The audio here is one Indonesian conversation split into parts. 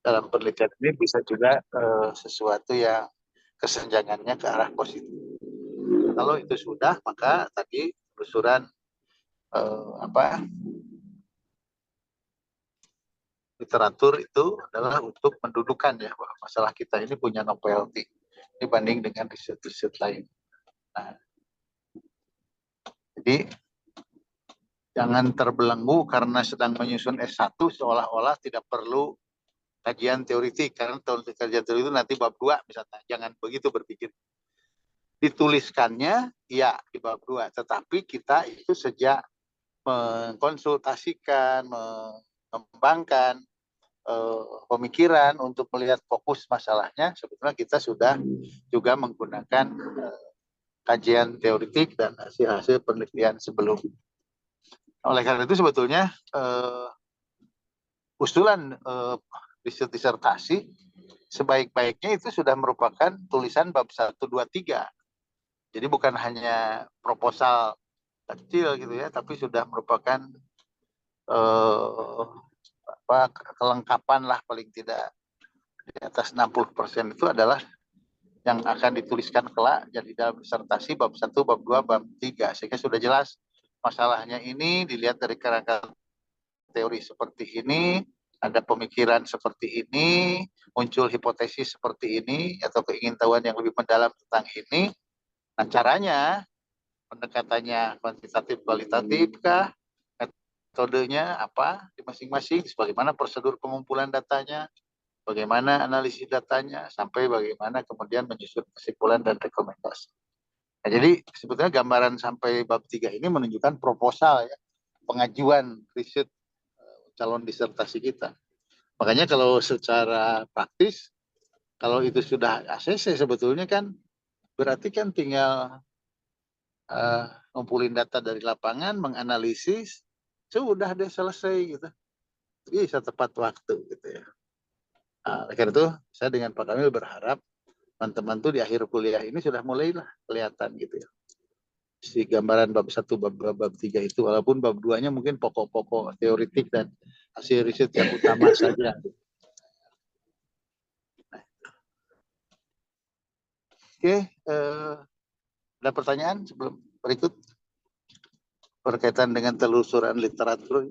dalam penelitian ini bisa juga sesuatu yang kesenjangannya ke arah positif. Kalau itu sudah, maka tadi telusuran literatur itu adalah untuk mendudukan ya bahwa masalah kita ini punya novelty dibanding dengan riset-riset lain. Nah, jadi jangan terbelenggu karena sedang menyusun S1 seolah-olah tidak perlu kajian teoritik, karena kajian teori itu nanti bab 2 misalnya. Jangan begitu berpikir. Dituliskannya ya di bab 2, tetapi kita itu sejak mengkonsultasikan, mengembangkan pemikiran untuk melihat fokus masalahnya, sebetulnya kita sudah juga menggunakan kajian teoritik dan hasil-hasil penelitian sebelumnya. Oleh karena itu sebetulnya usulan riset disertasi sebaik-baiknya itu sudah merupakan tulisan bab 1, 2, 3. Jadi bukan hanya proposal kecil gitu ya, tapi sudah merupakan kelengkapan lah paling tidak di atas 60% itu adalah yang akan dituliskan kelak jadi dalam disertasi bab 1, bab 2, bab 3, sehingga sudah jelas masalahnya ini dilihat dari kerangka teori seperti ini, ada pemikiran seperti ini, muncul hipotesis seperti ini, atau keingintahuan yang lebih mendalam tentang ini. Nah, caranya, pendekatannya kuantitatif kualitatif kah? Metodenya apa di masing-masing? Bagaimana prosedur pengumpulan datanya? Bagaimana analisis datanya? Sampai bagaimana kemudian menyusun kesimpulan dan rekomendasi. Nah, jadi sebetulnya gambaran sampai bab 3 ini menunjukkan proposal ya, pengajuan riset calon disertasi kita. Makanya kalau secara praktis, kalau itu sudah ACC sebetulnya kan berarti kan tinggal ngumpulin data dari lapangan, menganalisis, sudah deh selesai gitu. Bisa tepat waktu gitu ya. Nah, karena itu saya dengan Pak Kamil berharap teman-teman tuh di akhir kuliah ini sudah mulailah kelihatan gitu ya. Si gambaran bab 1, bab 3 itu, walaupun bab 2-nya mungkin pokok-pokok teoritik dan hasil riset yang utama saja. Oke, ada pertanyaan sebelum berikut berkaitan dengan telusuran literatur?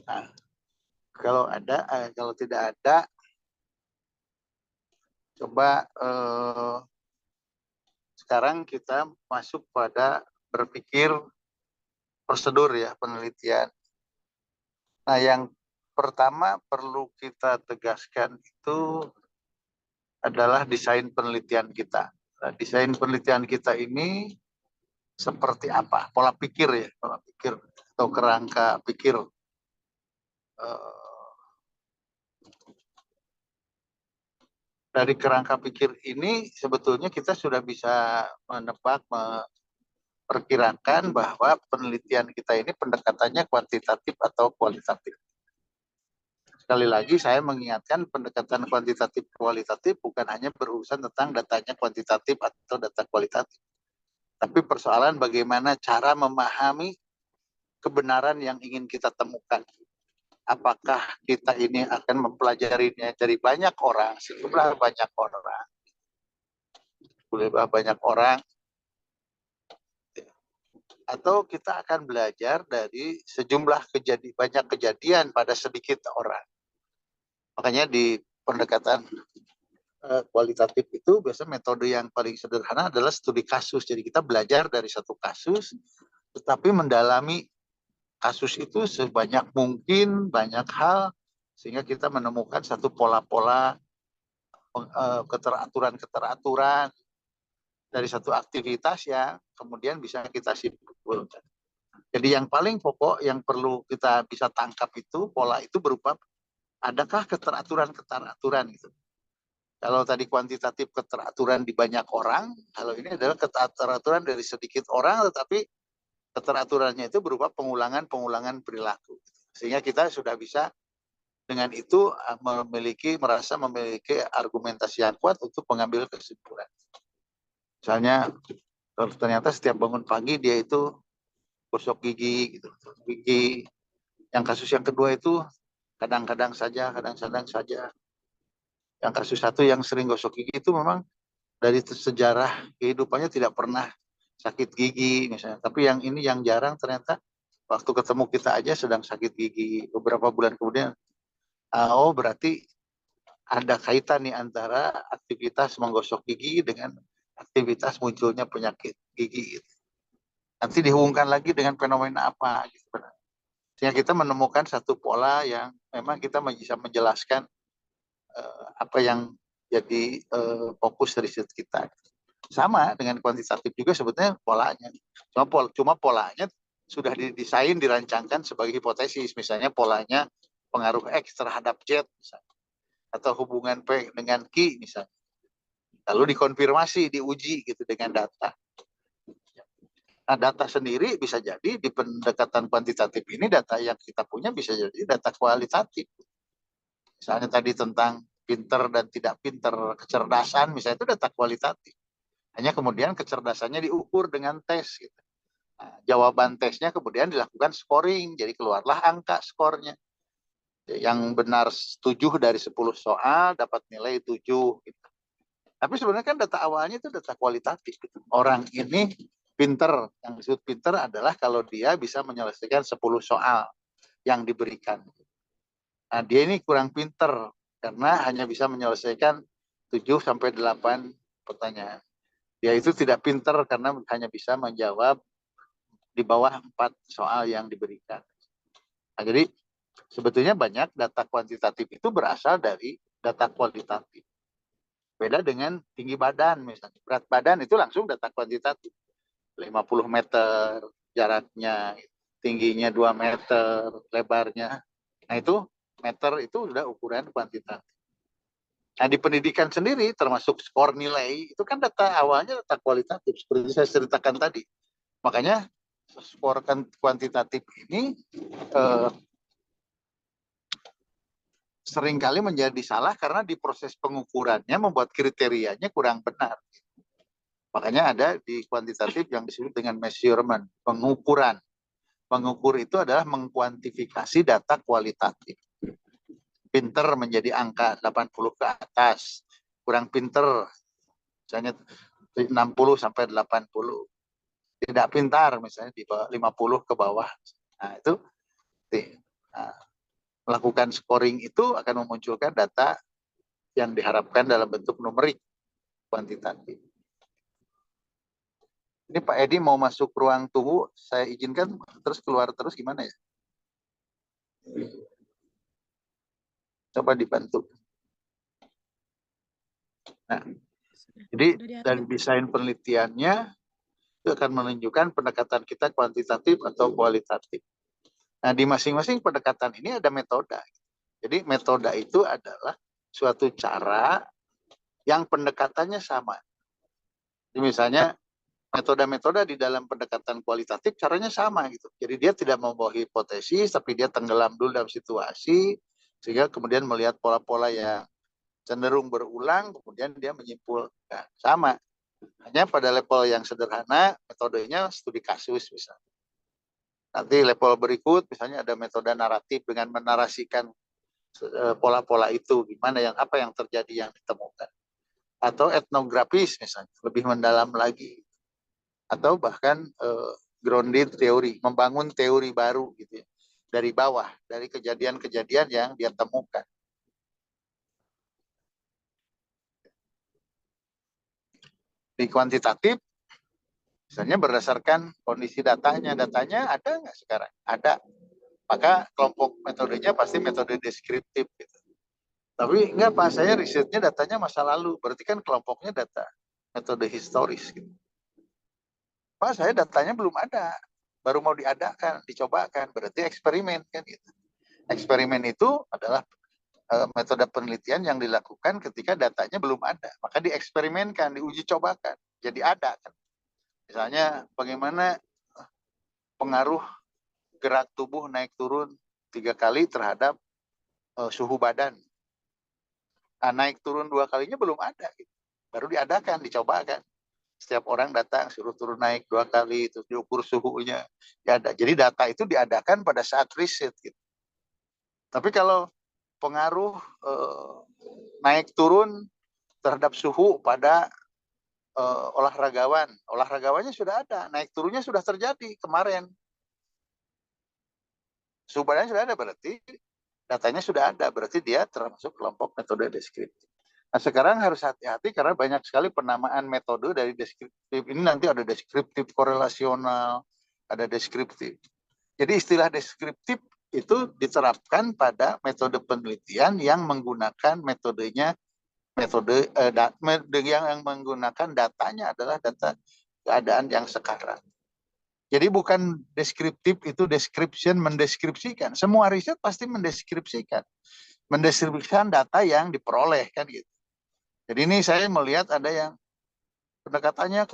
Nah, kalau ada, kalau tidak ada, coba sekarang kita masuk pada berpikir prosedur ya penelitian. Nah, yang pertama perlu kita tegaskan itu adalah desain penelitian kita. Nah, desain penelitian kita ini seperti apa? Pola pikir ya, pola pikir atau kerangka pikir. Dari kerangka pikir ini sebetulnya kita sudah bisa menebak, memperkirakan bahwa penelitian kita ini pendekatannya kuantitatif atau kualitatif. Sekali lagi saya mengingatkan pendekatan kuantitatif kualitatif bukan hanya berurusan tentang datanya kuantitatif atau data kualitatif. Tapi persoalan bagaimana cara memahami kebenaran yang ingin kita temukan. Apakah kita ini akan mempelajarinya dari banyak orang, sejumlah banyak orang, atau kita akan belajar dari sejumlah banyak kejadian pada sedikit orang. Makanya di pendekatan kualitatif itu biasanya metode yang paling sederhana adalah studi kasus. Jadi kita belajar dari satu kasus, tetapi mendalami kasus itu sebanyak mungkin, banyak hal, sehingga kita menemukan satu pola-pola keteraturan-keteraturan dari satu aktivitas yang kemudian bisa kita simpulkan. Jadi yang paling pokok yang perlu kita bisa tangkap itu, pola itu berupa adakah keteraturan-keteraturan gitu. Kalau tadi kuantitatif keteraturan di banyak orang, kalau ini adalah keteraturan dari sedikit orang, tetapi keteraturannya itu berupa pengulangan perilaku. Sehingga kita sudah bisa dengan itu merasa memiliki argumentasi yang kuat untuk mengambil kesimpulan. Misalnya ternyata setiap bangun pagi dia itu gosok gigi gitu. Gigi. Yang kasus yang kedua itu kadang-kadang saja. Yang kasus satu yang sering gosok gigi itu memang dari sejarah kehidupannya tidak pernah sakit gigi misalnya. Tapi yang ini yang jarang ternyata waktu ketemu kita aja sedang sakit gigi. Beberapa bulan kemudian, oh berarti ada kaitan nih antara aktivitas menggosok gigi dengan aktivitas munculnya penyakit gigi. Nanti dihubungkan lagi dengan fenomena apa gitu. Sehingga kita menemukan satu pola yang memang kita bisa menjelaskan apa yang jadi fokus riset kita. Sama dengan kuantitatif juga sebetulnya polanya. Cuma polanya sudah didesain, dirancangkan sebagai hipotesis. Misalnya polanya pengaruh X terhadap Z misalnya. Atau hubungan P dengan Q misalnya. Lalu dikonfirmasi, diuji gitu dengan data. Nah, data sendiri bisa jadi di pendekatan kuantitatif ini data yang kita punya bisa jadi data kualitatif. Misalnya tadi tentang pinter dan tidak pinter, kecerdasan misalnya itu data kualitatif. Hanya kemudian kecerdasannya diukur dengan tes. Gitu. Nah, jawaban tesnya kemudian dilakukan scoring, jadi keluarlah angka skornya. Yang benar 7 dari 10 soal dapat nilai 7. Gitu. Tapi sebenarnya kan data awalnya itu data kualitatif. Gitu. Orang ini pinter, yang disebut pinter adalah kalau dia bisa menyelesaikan 10 soal yang diberikan. Nah, dia ini kurang pinter karena hanya bisa menyelesaikan 7-8 pertanyaan. Dia itu tidak pinter karena hanya bisa menjawab di bawah 4 soal yang diberikan. Nah, jadi sebetulnya banyak data kuantitatif itu berasal dari data kualitatif. Beda dengan tinggi badan misalnya. Berat badan itu langsung data kuantitatif. 50 meter jaraknya, tingginya 2 meter, lebarnya. Nah itu meter itu sudah ukuran kuantitatif. Nah di pendidikan sendiri termasuk skor nilai itu kan data awalnya data kualitatif seperti saya ceritakan tadi. Makanya skor kuantitatif ini seringkali menjadi salah karena di proses pengukurannya membuat kriterianya kurang benar. Makanya ada di kuantitatif yang disebut dengan measurement, pengukuran. Mengukur itu adalah mengkuantifikasi data kualitatif. Pinter menjadi angka 80 ke atas, kurang pinter misalnya 60 sampai 80. Tidak pintar misalnya di bawah 50 ke bawah. Nah, itu melakukan scoring itu akan memunculkan data yang diharapkan dalam bentuk numerik kuantitatif. Ini Pak Edi mau masuk ruang tunggu, saya izinkan terus keluar terus gimana ya? Coba dibantu. Nah, jadi dari desain penelitiannya itu akan menunjukkan pendekatan kita kuantitatif atau kualitatif. Nah, di masing-masing pendekatan ini ada metode. Jadi metode itu adalah suatu cara yang pendekatannya sama. Jadi misalnya metode-metode di dalam pendekatan kualitatif caranya sama gitu. Jadi dia tidak membawa hipotesis, tapi dia tenggelam dulu dalam situasi, sehingga kemudian melihat pola-pola yang cenderung berulang, kemudian dia menyimpulkan. Sama. Hanya pada level yang sederhana, metodenya studi kasus misalnya. Nanti level berikut, misalnya ada metode naratif dengan menarasikan pola-pola itu, gimana yang apa yang terjadi yang ditemukan. Atau etnografis misalnya, lebih mendalam lagi. Atau bahkan grounded teori, membangun teori baru gitu ya, dari bawah, dari kejadian-kejadian yang dia temukan. Di kuantitatif, misalnya berdasarkan kondisi datanya ada nggak sekarang? Ada. Maka kelompok metodenya pasti metode deskriptif. Gitu. Tapi enggak Pak, saya risetnya datanya masa lalu, berarti kan kelompoknya data metode historis. Gitu. Pak, saya datanya belum ada, baru mau diadakan, dicobakan, berarti eksperimen kan gitu. Eksperimen itu adalah metode penelitian yang dilakukan ketika datanya belum ada, maka dieksperimenkan, diuji cobakan, jadi ada kan. Misalnya bagaimana pengaruh gerak tubuh naik turun 3 kali terhadap suhu badan. Nah, naik turun 2 kalinya belum ada, gitu. Baru diadakan, dicoba kan. Setiap orang datang suruh turun naik 2 kali, terus diukur suhunya. Ya ada. Jadi data itu diadakan pada saat riset. Gitu. Tapi kalau pengaruh naik turun terhadap suhu pada olahragawannya sudah ada, naik turunnya sudah terjadi kemarin. Suhu badannya sudah ada, berarti datanya sudah ada, berarti dia termasuk kelompok metode deskriptif. Nah, sekarang harus hati-hati karena banyak sekali penamaan metode dari deskriptif. Ini nanti ada deskriptif korelasional, ada deskriptif. Jadi istilah deskriptif itu diterapkan pada metode penelitian yang menggunakan metode yang menggunakan datanya adalah data keadaan yang sekarang. Jadi bukan deskriptif itu description, mendeskripsikan. Semua riset pasti mendeskripsikan. Mendeskripsikan data yang diperoleh kan gitu. Jadi ini saya melihat ada yang pendekatannya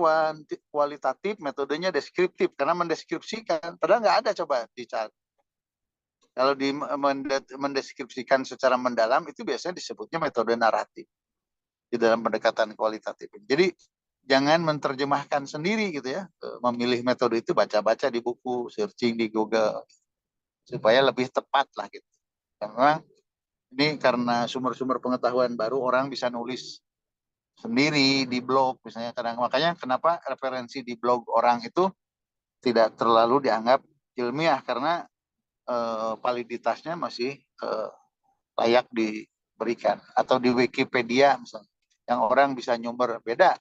kualitatif, metodenya deskriptif karena mendeskripsikan. Padahal nggak ada, coba dicari. Kalau mendeskripsikan secara mendalam itu biasanya disebutnya metode naratif di dalam pendekatan kualitatif. Jadi jangan menerjemahkan sendiri gitu ya. Memilih metode itu baca-baca di buku, searching di Google supaya lebih tepat lah gitu. Karena ini karena sumber-sumber pengetahuan baru orang bisa nulis sendiri di blog misalnya kadang, makanya kenapa referensi di blog orang itu tidak terlalu dianggap ilmiah karena validitasnya masih layak diberikan. Atau di Wikipedia misalnya yang orang bisa nyumber beda.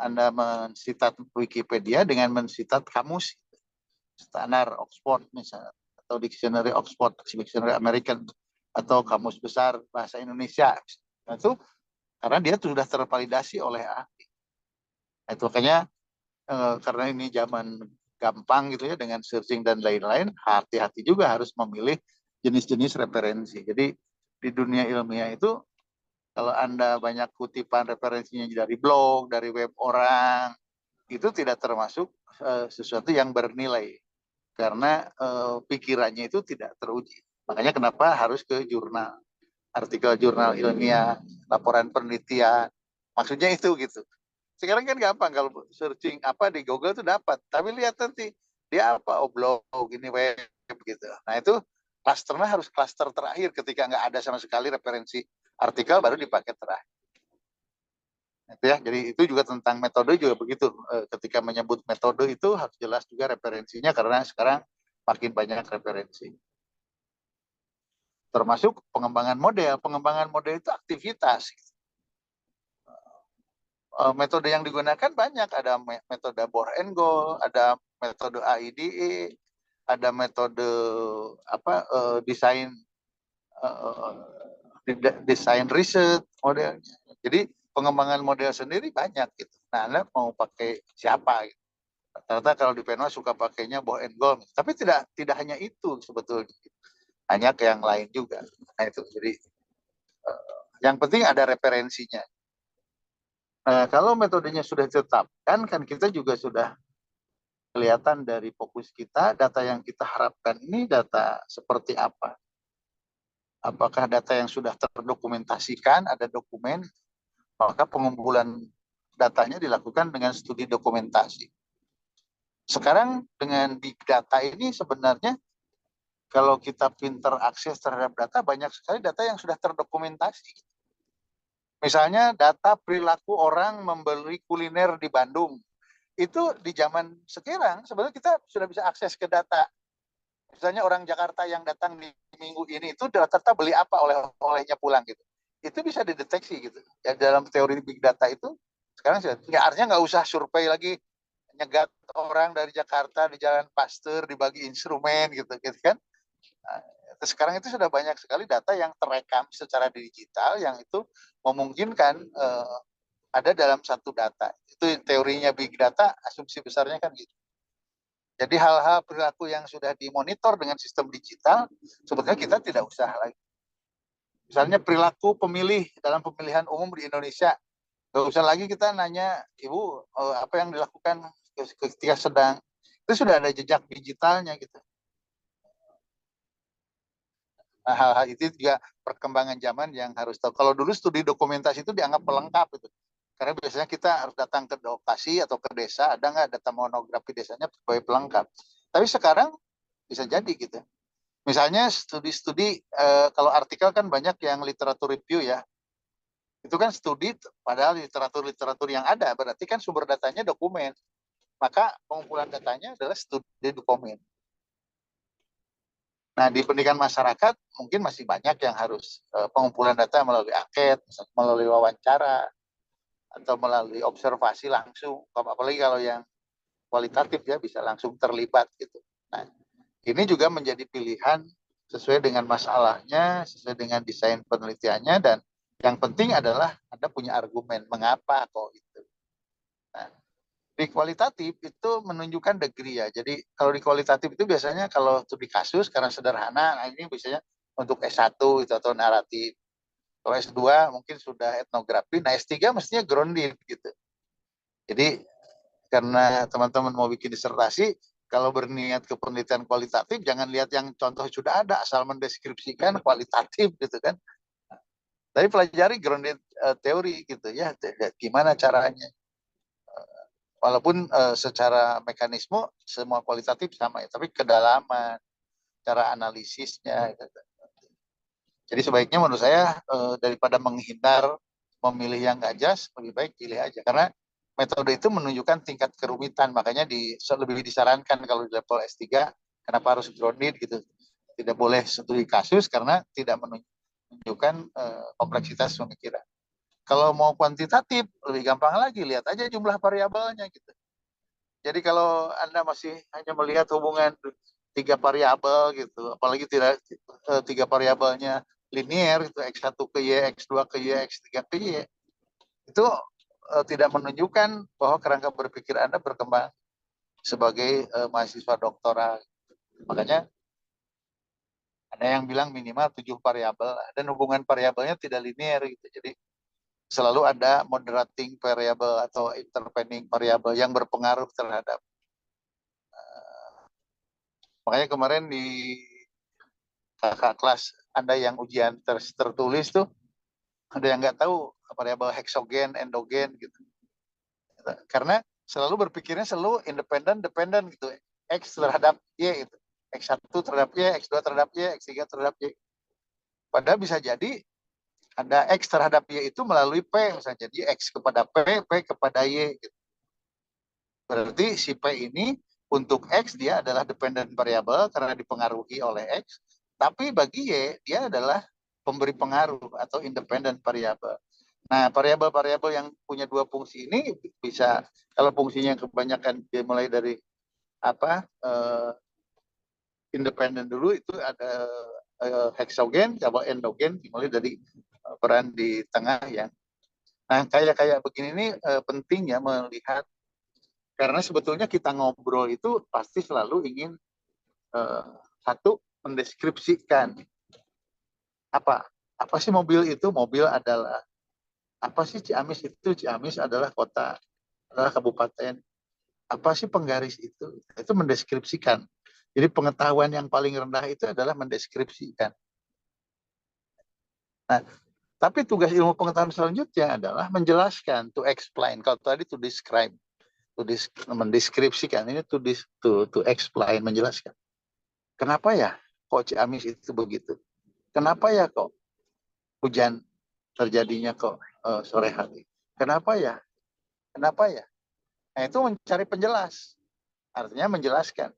Anda mensitat Wikipedia dengan mensitat kamus standar Oxford misalnya, atau dictionary Oxford, dictionary American, atau kamus besar bahasa Indonesia. Nah, itu karena dia sudah tervalidasi oleh ahli. Nah, itu makanya karena ini zaman gampang gitu ya dengan searching dan lain-lain, hati-hati juga harus memilih jenis-jenis referensi. Jadi di dunia ilmiah itu kalau Anda banyak kutipan referensinya dari blog, dari web orang, itu tidak termasuk sesuatu yang bernilai karena pikirannya itu tidak teruji. Makanya kenapa harus ke jurnal, artikel jurnal ilmiah, laporan penelitian. Maksudnya itu gitu. Sekarang kan gampang kalau searching apa di Google tuh dapat. Tapi lihat nanti dia apa, blog, ini web gitu. Nah itu klasternya harus klaster terakhir ketika nggak ada sama sekali referensi artikel baru dipakai terakhir. Itu ya. Jadi itu juga tentang metode juga begitu. Ketika menyebut metode itu harus jelas juga referensinya karena sekarang makin banyak referensi. Termasuk pengembangan model. Pengembangan model itu aktivitas. Metode yang digunakan banyak, ada metode bore and goal, ada metode AIDE, ada metode desain desain riset modelnya. Jadi pengembangan model sendiri banyak gitu. Nah, Anda mau pakai siapa gitu. Ternyata kalau di Penwa suka pakainya bore and goal, tapi tidak hanya itu sebetulnya. Banyak yang lain juga. Nah, itu jadi yang penting ada referensinya. Nah, kalau metodenya sudah ditetapkan, kan kita juga sudah kelihatan dari fokus kita, data yang kita harapkan ini data seperti apa. Apakah data yang sudah terdokumentasikan, ada dokumen, maka pengumpulan datanya dilakukan dengan studi dokumentasi. Sekarang dengan big data ini sebenarnya kalau kita pinter akses terhadap data, banyak sekali data yang sudah terdokumentasi. Misalnya data perilaku orang membeli kuliner di Bandung. Itu di zaman sekarang sebenarnya kita sudah bisa akses ke data. Misalnya orang Jakarta yang datang di minggu ini itu rata-rata beli apa olehnya pulang gitu. Itu bisa dideteksi gitu. Ya dalam teori big data itu sekarang nggak, artinya nggak usah survei lagi nyegat orang dari Jakarta di Jalan Pasteur dibagi instrumen gitu kan. Nah, sekarang itu sudah banyak sekali data yang terekam secara digital yang itu memungkinkan ada dalam satu data. Itu teorinya big data, asumsi besarnya kan gitu. Jadi hal-hal perilaku yang sudah dimonitor dengan sistem digital, sebetulnya kita tidak usah lagi. Misalnya perilaku pemilih dalam pemilihan umum di Indonesia, nggak usah lagi kita nanya, Ibu, apa yang dilakukan ketika sedang. Itu Itu sudah ada jejak digitalnya gitu. Nah, hal-hal itu juga perkembangan zaman yang harus tahu. Kalau dulu studi dokumentasi itu dianggap pelengkap itu. Karena biasanya kita harus datang ke lokasi atau ke desa, ada nggak data monografi desanya sebagai pelengkap. Tapi sekarang bisa jadi gitu. Misalnya studi-studi, kalau artikel kan banyak yang literatur review ya. Itu kan studi, padahal literatur-literatur yang ada, berarti kan sumber datanya dokumen. Maka pengumpulan datanya adalah studi dokumen. Nah, di pendidikan masyarakat mungkin masih banyak yang harus pengumpulan data melalui angket, melalui wawancara, atau melalui observasi langsung. Apalagi kalau yang kualitatif ya bisa langsung terlibat gitu. Nah, ini juga menjadi pilihan sesuai dengan masalahnya, sesuai dengan desain penelitiannya, dan yang penting adalah Anda punya argumen mengapa kok itu. Nah, di kualitatif itu menunjukkan degree ya. Jadi kalau di kualitatif itu biasanya kalau studi kasus karena sederhana, nah ini biasanya untuk S1 itu atau naratif. Kalau S2 mungkin sudah etnografi, nah S3 mestinya grounded gitu. Jadi karena teman-teman mau bikin disertasi, kalau berniat ke penelitian kualitatif, jangan lihat yang contoh sudah ada, asal mendeskripsikan kualitatif gitu kan. Tapi pelajari grounded teori gitu ya, gimana caranya. Walaupun secara mekanisme semua kualitatif sama ya, tapi kedalaman, cara analisisnya. Gitu. Jadi sebaiknya menurut saya daripada menghindar memilih yang nggak jas, lebih baik pilih aja. Karena metode itu menunjukkan tingkat kerumitan, makanya lebih disarankan kalau di level S3, kenapa harus grounded gitu. Tidak boleh studi kasus karena tidak menunjukkan kompleksitas pemikiran. Kalau mau kuantitatif, lebih gampang lagi, lihat aja jumlah variabelnya gitu. Jadi kalau Anda masih hanya melihat hubungan tiga variabel gitu, apalagi tidak tiga variabelnya linear itu X1 ke Y, X2 ke Y, X3 ke Y, itu tidak menunjukkan bahwa kerangka berpikir Anda berkembang sebagai mahasiswa doktoral. Makanya ada yang bilang minimal 7 variabel dan hubungan variabelnya tidak linear gitu. Jadi selalu ada moderating variable atau intervening variable yang berpengaruh terhadap. Makanya kemarin di kakak kelas Anda yang ujian tertulis tuh ada yang nggak tahu variabel heksogen, endogen gitu. Karena selalu berpikirnya selalu independen, dependen gitu. X terhadap Y itu. X1 terhadap Y, X2 terhadap Y, X3 terhadap Y. Padahal bisa jadi ada X terhadap Y itu melalui P misalnya. Jadi X kepada P, P kepada Y. Gitu. Berarti si P ini untuk X dia adalah dependent variable karena dipengaruhi oleh X. Tapi bagi Y dia adalah pemberi pengaruh atau independent variable. Nah, variabel-variabel yang punya dua fungsi ini bisa kalau fungsinya kebanyakan dimulai dari apa independen dulu itu ada heksogen, kalau endogen dimulai dari peran di tengah ya. Nah, kayak begini ini penting ya melihat karena sebetulnya kita ngobrol itu pasti selalu ingin satu mendeskripsikan apa apa sih mobil itu, mobil adalah apa sih Ciamis itu, Ciamis adalah kota, adalah kabupaten, apa sih penggaris itu mendeskripsikan. Jadi pengetahuan yang paling rendah itu adalah mendeskripsikan. Nah, tapi tugas ilmu pengetahuan selanjutnya adalah menjelaskan, to explain. Kalau tadi to describe, mendeskripsikan, ini to explain, menjelaskan. Kenapa ya kok Ciamis itu begitu? Kenapa ya kok hujan terjadinya kok sore hari? Kenapa ya? Kenapa ya? Nah, itu mencari penjelas. Artinya menjelaskan.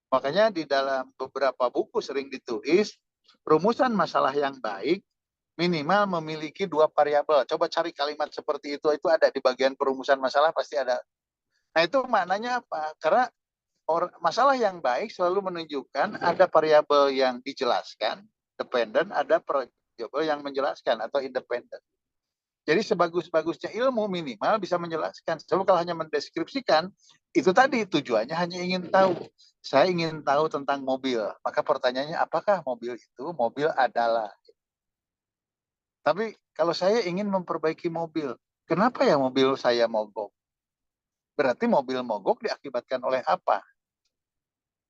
Makanya di dalam beberapa buku sering ditulis rumusan masalah yang baik minimal memiliki dua variabel. Coba cari kalimat seperti itu ada di bagian perumusan masalah pasti ada. Nah itu maknanya apa? Karena masalah yang baik selalu menunjukkan ada variabel yang dijelaskan, dependen, ada variabel yang menjelaskan atau independen. Jadi sebagus-bagusnya ilmu minimal bisa menjelaskan. Coba kalau hanya mendeskripsikan, itu tadi tujuannya hanya ingin tahu. Saya ingin tahu tentang mobil. Maka pertanyaannya, apakah mobil itu? Mobil adalah. Tapi kalau saya ingin memperbaiki mobil, kenapa ya mobil saya mogok? Berarti mobil mogok diakibatkan oleh apa?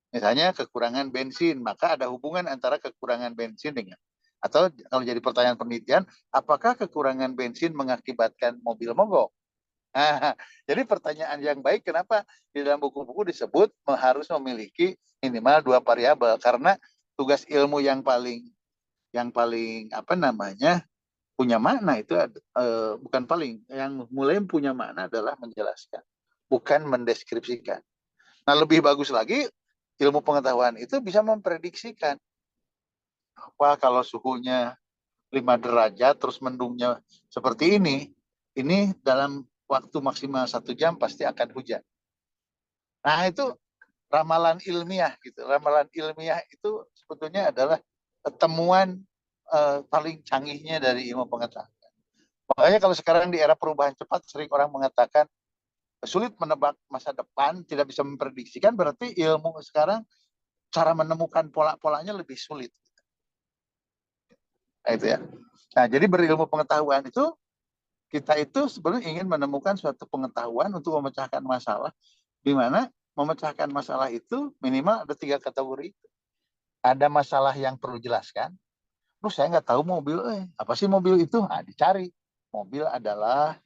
Misalnya kekurangan bensin, maka ada hubungan antara kekurangan bensin dengan, atau kalau jadi pertanyaan penelitian, apakah kekurangan bensin mengakibatkan mobil mogok? Nah, jadi pertanyaan yang baik, kenapa di dalam buku-buku disebut harus memiliki minimal 2 variabel? Karena tugas ilmu yang paling apa namanya punya makna itu bukan paling, yang mulai punya makna adalah menjelaskan, bukan mendeskripsikan. Nah, lebih bagus lagi, ilmu pengetahuan itu bisa memprediksikan apa kalau suhunya 5 derajat terus mendungnya seperti ini dalam waktu maksimal 1 jam pasti akan hujan. Nah, itu ramalan ilmiah gitu. Ramalan ilmiah itu sebetulnya adalah temuan paling canggihnya dari ilmu pengetahuan. Makanya kalau sekarang di era perubahan cepat sering orang mengatakan sulit menebak masa depan, tidak bisa memprediksikan, berarti ilmu sekarang cara menemukan pola-polanya lebih sulit. Nah, itu ya. Nah, jadi berilmu pengetahuan itu, kita itu sebenarnya ingin menemukan suatu pengetahuan untuk memecahkan masalah, di mana memecahkan masalah itu minimal ada 3 kategori. Ada masalah yang perlu jelaskan, terus saya nggak tahu mobil, apa sih mobil itu? Nah, dicari. Mobil adalah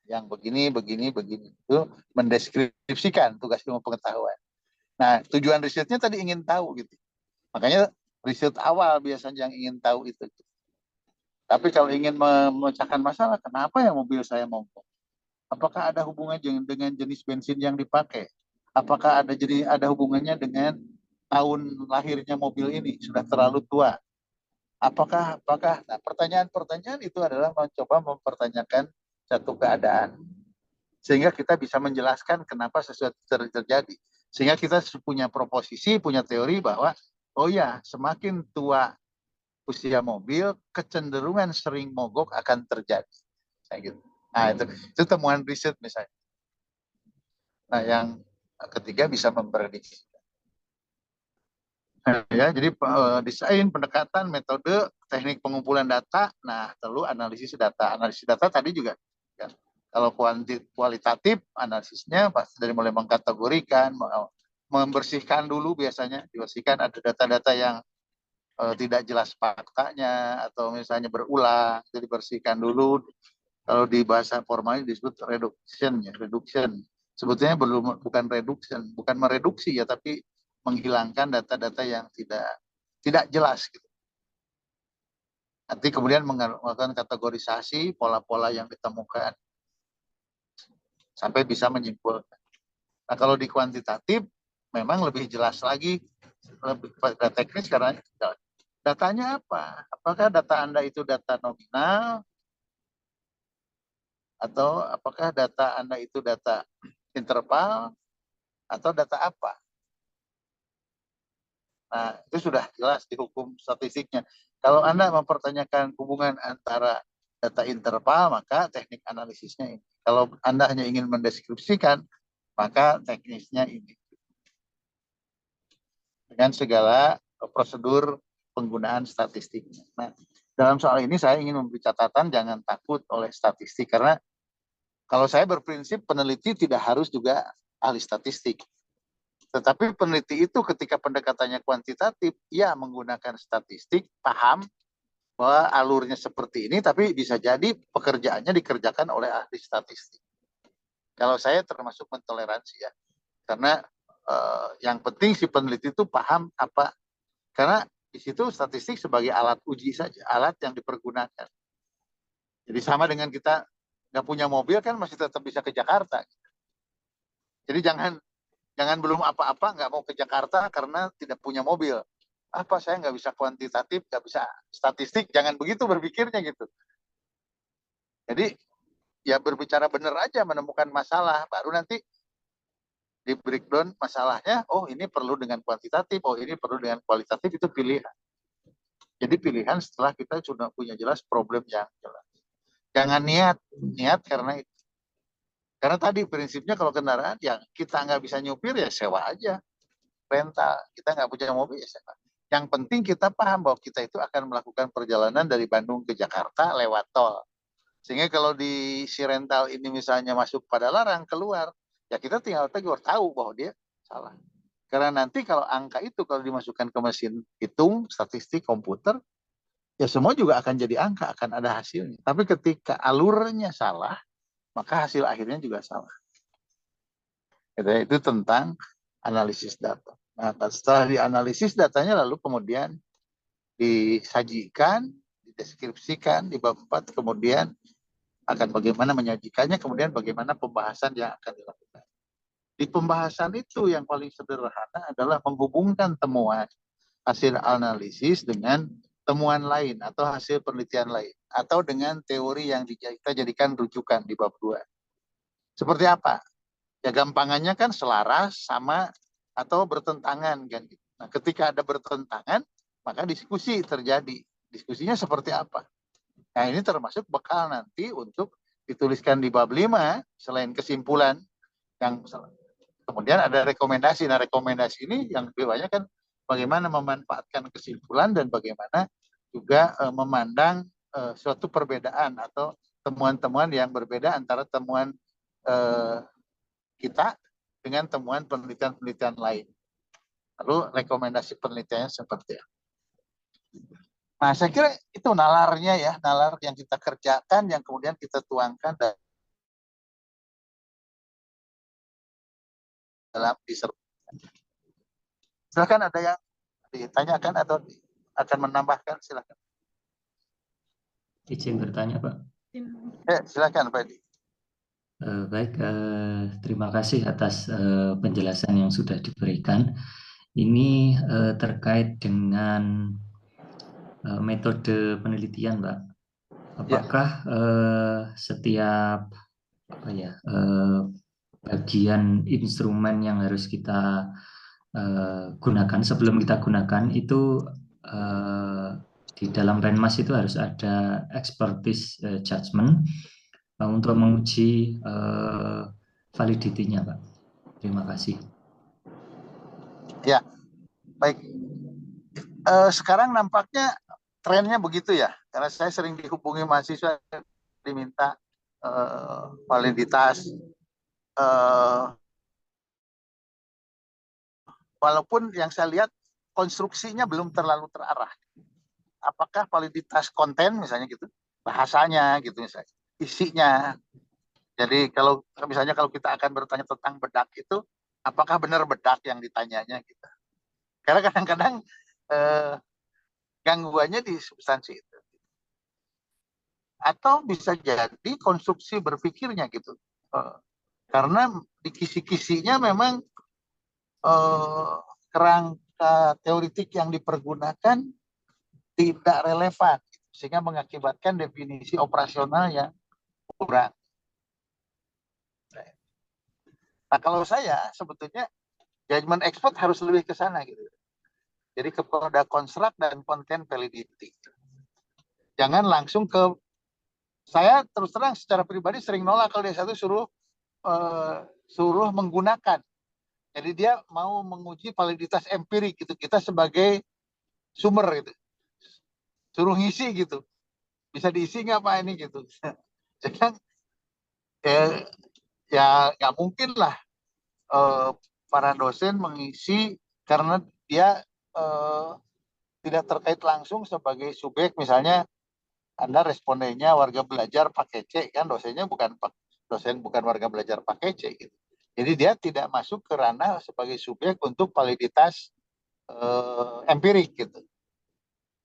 yang begini, begini, begini. Itu mendeskripsikan tugas ilmu pengetahuan. Nah, tujuan risetnya tadi ingin tahu gitu. Makanya riset awal biasanya yang ingin tahu itu. Tapi kalau ingin memecahkan masalah, kenapa ya mobil saya mogok? Apakah ada hubungannya dengan jenis bensin yang dipakai? Apakah ada hubungannya dengan tahun lahirnya mobil ini? Sudah terlalu tua. Apakah nah, pertanyaan-pertanyaan itu adalah mencoba mempertanyakan satu keadaan sehingga kita bisa menjelaskan kenapa sesuatu terjadi. Sehingga kita punya proposisi, punya teori bahwa oh ya, semakin tua usia mobil, kecenderungan sering mogok akan terjadi. Kayak gitu. Nah, itu temuan riset misalnya. Nah, yang ketiga bisa memprediksi. Nah, ya, jadi desain, pendekatan, metode, teknik pengumpulan data, nah, lalu analisis data. Analisis data tadi juga, ya, kalau kualitatif, analisisnya pasti dari mulai mengkategorikan, membersihkan dulu biasanya, dibersihkan ada data-data yang tidak jelas faktanya atau misalnya berulang, jadi bersihkan dulu. Kalau di bahasa formalnya disebut reduction ya, reduction. Sebetulnya bukan reduction, bukan mereduksi ya, tapi menghilangkan data-data yang tidak jelas gitu. Nanti kemudian melakukan kategorisasi pola-pola yang ditemukan sampai bisa menyimpulkan. Nah, kalau di kuantitatif memang lebih jelas lagi, lebih pada teknis karena datanya apa? Apakah data Anda itu data nominal atau apakah data Anda itu data interval atau data apa? Nah, itu sudah jelas di hukum statistiknya. Kalau Anda mempertanyakan hubungan antara data interval, maka teknik analisisnya ini. Kalau Anda hanya ingin mendeskripsikan, maka teknisnya ini. Dengan segala prosedur penggunaan statistiknya. Nah, dalam soal ini saya ingin memberi catatan, jangan takut oleh statistik, karena kalau saya berprinsip peneliti tidak harus juga ahli statistik. Tetapi peneliti itu ketika pendekatannya kuantitatif, ya menggunakan statistik, paham bahwa alurnya seperti ini, tapi bisa jadi pekerjaannya dikerjakan oleh ahli statistik. Kalau saya termasuk mentoleransi ya, karena yang penting si peneliti itu paham apa, karena di situ statistik sebagai alat uji saja, alat yang dipergunakan. Jadi sama dengan kita nggak punya mobil kan masih tetap bisa ke Jakarta. Jadi jangan belum apa-apa nggak mau ke Jakarta karena tidak punya mobil. Apa saya nggak bisa kuantitatif, nggak bisa statistik, jangan begitu berpikirnya gitu. Jadi ya berbicara benar aja, menemukan masalah, baru nanti di breakdown masalahnya, oh ini perlu dengan kuantitatif, oh ini perlu dengan kualitatif, itu pilihan. Jadi pilihan setelah kita sudah punya jelas problem yang jelas. Jangan niat karena itu. Karena tadi prinsipnya kalau kendaraan yang kita nggak bisa nyupir ya sewa aja, rental. Kita nggak punya mobil ya sewa. Yang penting kita paham bahwa kita itu akan melakukan perjalanan dari Bandung ke Jakarta lewat tol. Sehingga kalau di si rental ini misalnya masuk pada larang, keluar, ya kita tinggal tegur, tahu bahwa dia salah. Karena nanti kalau angka itu kalau dimasukkan ke mesin hitung, statistik, komputer, ya semua juga akan jadi angka, akan ada hasilnya. Tapi ketika alurnya salah, maka hasil akhirnya juga salah. Itu tentang analisis data. Nah, setelah dianalisis datanya lalu kemudian disajikan, dideskripsikan di bab 4, kemudian akan bagaimana menyajikannya, kemudian bagaimana pembahasan yang akan dilakukan. Di pembahasan itu yang paling sederhana adalah menghubungkan temuan hasil analisis dengan temuan lain atau hasil penelitian lain atau dengan teori yang kita jadikan rujukan di bab 2. Seperti apa? Ya gampangannya kan selaras, sama, atau bertentangan kan. Nah, ketika ada bertentangan, maka diskusi terjadi. Diskusinya seperti apa? Nah, ini termasuk bekal nanti untuk dituliskan di bab 5 selain kesimpulan yang kemudian ada rekomendasi. Nah, rekomendasi ini yang lebih banyak kan bagaimana memanfaatkan kesimpulan dan bagaimana juga memandang suatu perbedaan atau temuan-temuan yang berbeda antara temuan kita dengan temuan penelitian-penelitian lain. Lalu rekomendasi penelitiannya seperti apa. Nah, saya kira itu nalarnya ya, nalar yang kita kerjakan, yang kemudian kita tuangkan dalam disertasi. Silakan ada yang ditanyakan atau akan menambahkan, silakan. Izin bertanya, Pak. Silakan, Pak Edi. Baik, terima kasih atas penjelasan yang sudah diberikan. Ini terkait dengan metode penelitian, Pak. Apakah setiap bagian instrumen yang harus kita gunakan sebelum kita gunakan itu di dalam Renmas itu harus ada expertise judgment untuk menguji validity-nya, Pak. Terima kasih. Ya, baik. Sekarang nampaknya trennya begitu ya, karena saya sering dihubungi mahasiswa diminta validitas, walaupun yang saya lihat konstruksinya belum terlalu terarah. Apakah validitas konten misalnya gitu, bahasanya gitu misalnya, isinya. Jadi kalau misalnya kalau kita akan bertanya tentang bedak itu, apakah benar bedak yang ditanyanya gitu. Karena kadang-kadang gangguannya di substansi itu. Atau bisa jadi konstruksi berpikirnya gitu. Karena di kisi-kisinya memang kerangka teoritik yang dipergunakan tidak relevan, sehingga mengakibatkan definisi operasional yang kurang. Nah, kalau saya sebetulnya judgment expert harus lebih ke sana gitu. Jadi kepada construct dan content validity. Jangan langsung ke, saya terus terang secara pribadi sering nolak kalau dia satu suruh menggunakan. Jadi dia mau menguji validitas empirik gitu. Kita sebagai sumber gitu. Suruh ngisi gitu. Bisa diisi nggak Pak ini gitu. Jadi ya nggak mungkin lah para dosen mengisi karena dia tidak terkait langsung sebagai subjek. Misalnya Anda respondennya warga belajar pakai C, kan dosennya bukan warga belajar pakai C gitu. Jadi dia tidak masuk ke ranah sebagai subjek untuk validitas empirik gitu.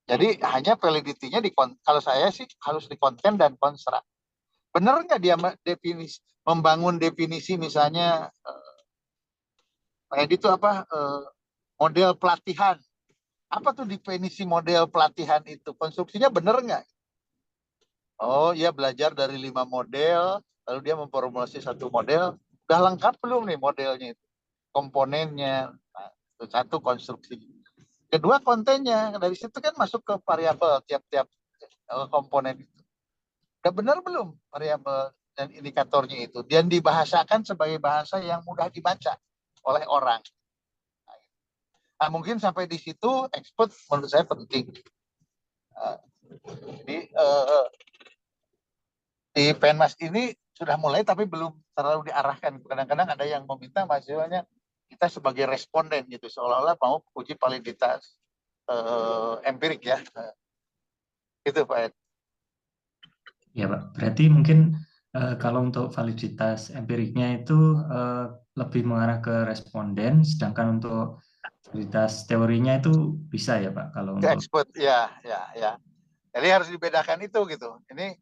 Jadi hanya validity-nya kalau saya sih harus di konten dan konstruk. Benar nggak dia membangun definisi misalnya itu apa model pelatihan. Apa tuh definisi model pelatihan itu? Konstruksinya benar nggak? Oh iya, belajar dari 5 model, lalu dia memformulasi satu model. Udah lengkap belum nih modelnya itu? Komponennya, nah, itu satu konstruksi. Kedua kontennya, dari situ kan masuk ke variabel tiap-tiap komponen itu. Udah benar belum variabel dan indikatornya itu? Dan dibahasakan sebagai bahasa yang mudah dibaca oleh orang. Nah, mungkin sampai di situ expert menurut saya penting. Jadi di Penmas ini sudah mulai tapi belum terlalu diarahkan. Kadang-kadang ada yang meminta mahasiswanya kita sebagai responden gitu, seolah-olah mau uji validitas empirik ya. Itu Pak Ed. Ya Pak, berarti mungkin kalau untuk validitas empiriknya itu lebih mengarah ke responden, sedangkan untuk validitas teorinya itu bisa ya Pak kalau Ke untuk. expert ya, ya, ya. Jadi harus dibedakan itu gitu. Ini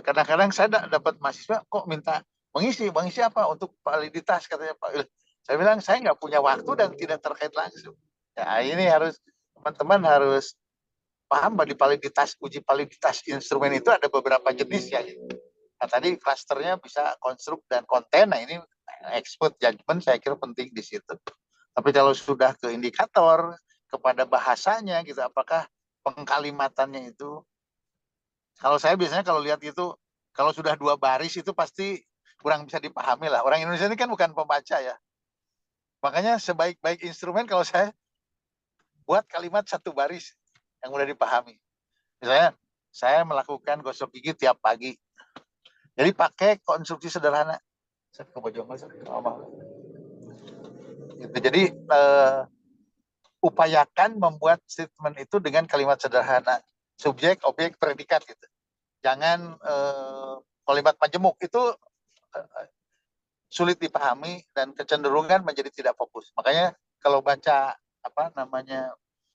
kadang-kadang saya dapat mahasiswa kok minta mengisi apa untuk validitas katanya Pak. Saya bilang saya nggak punya waktu dan tidak terkait langsung. Ya ini harus teman-teman harus paham bahwa di validitas uji validitas instrumen itu ada beberapa jenis ya. Gitu. Nah tadi klasternya bisa konstruk dan konten. Nah ini expert judgment saya kira penting di situ. Tapi kalau sudah ke indikator kepada bahasanya gitu, apakah pengkalimatannya itu, kalau saya biasanya kalau lihat itu, kalau sudah 2 baris itu pasti kurang bisa dipahami lah. Orang Indonesia ini kan bukan pembaca ya. Makanya sebaik-baik instrumen kalau saya buat kalimat 1 baris yang mudah dipahami. Misalnya saya melakukan gosok gigi tiap pagi. Jadi pakai konstruksi sederhana. Jadi upayakan membuat statement itu dengan kalimat sederhana. Subjek, objek, predikat gitu. Jangan kalimat majemuk itu sulit dipahami dan kecenderungan menjadi tidak fokus. Makanya kalau baca apa namanya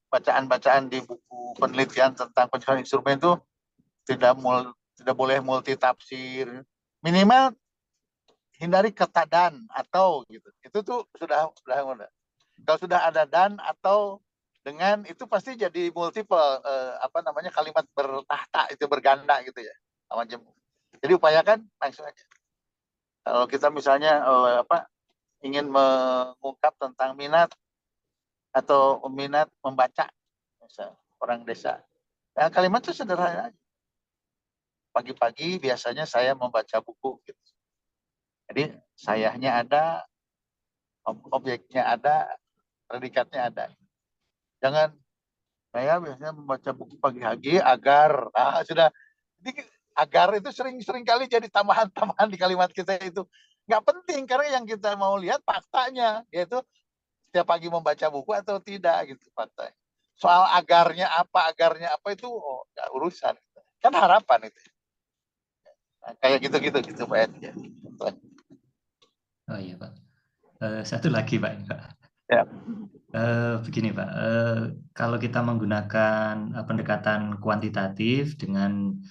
bacaan-bacaan di buku penelitian tentang penyusunan instrumen itu tidak boleh multi tafsir. Minimal hindari kata dan atau gitu. Itu tuh sudah. Kalau sudah ada dan atau dengan itu pasti jadi multiple apa namanya kalimat bertahta itu berganda gitu ya. Jadi upayakan langsung aja. Kalau kita misalnya ingin mengungkap tentang minat atau minat membaca, misal orang desa, ya kalimat itu sederhana. Pagi-pagi biasanya saya membaca buku. Gitu. Jadi sayahnya ada, objeknya ada, predikatnya ada. Jangan saya biasanya membaca buku pagi-pagi agar, sudah. Jadi agar itu sering kali jadi tambahan-tambahan di kalimat kita itu. Nggak penting karena yang kita mau lihat faktanya, yaitu setiap pagi membaca buku atau tidak gitu fakta. Soal agarnya apa itu nggak urusan. Kan harapan itu. Nah, kayak gitu Pak Ed. Ya. Oh iya Pak. Satu lagi Pak. Ya. Begini Pak, kalau kita menggunakan pendekatan kuantitatif dengan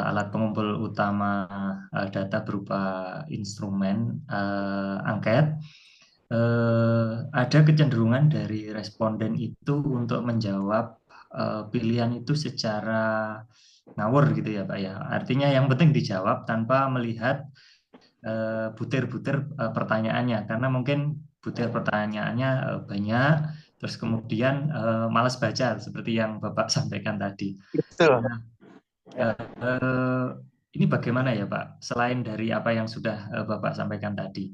alat pengumpul utama data berupa instrumen angket, ada kecenderungan dari responden itu untuk menjawab pilihan itu secara ngawur gitu ya Pak ya. Artinya yang penting dijawab tanpa melihat butir-butir pertanyaannya, karena mungkin butir pertanyaannya banyak, terus kemudian malas baca seperti yang Bapak sampaikan tadi. Betul. Nah, ini bagaimana ya Pak, selain dari apa yang sudah Bapak sampaikan tadi,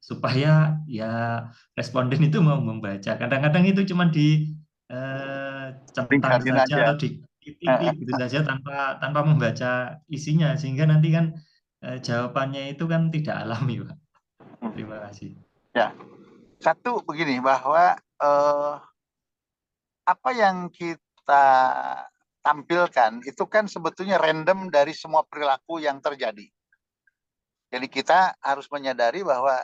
supaya ya responden itu mau membaca. Kadang-kadang itu cuma centang Ringkasin saja aja. atau diklik gitu saja tanpa membaca isinya, sehingga nanti kan jawabannya itu kan tidak alami Pak. Terima kasih. Ya. Satu begini bahwa apa yang kita tampilkan itu kan sebetulnya random dari semua perilaku yang terjadi. Jadi kita harus menyadari bahwa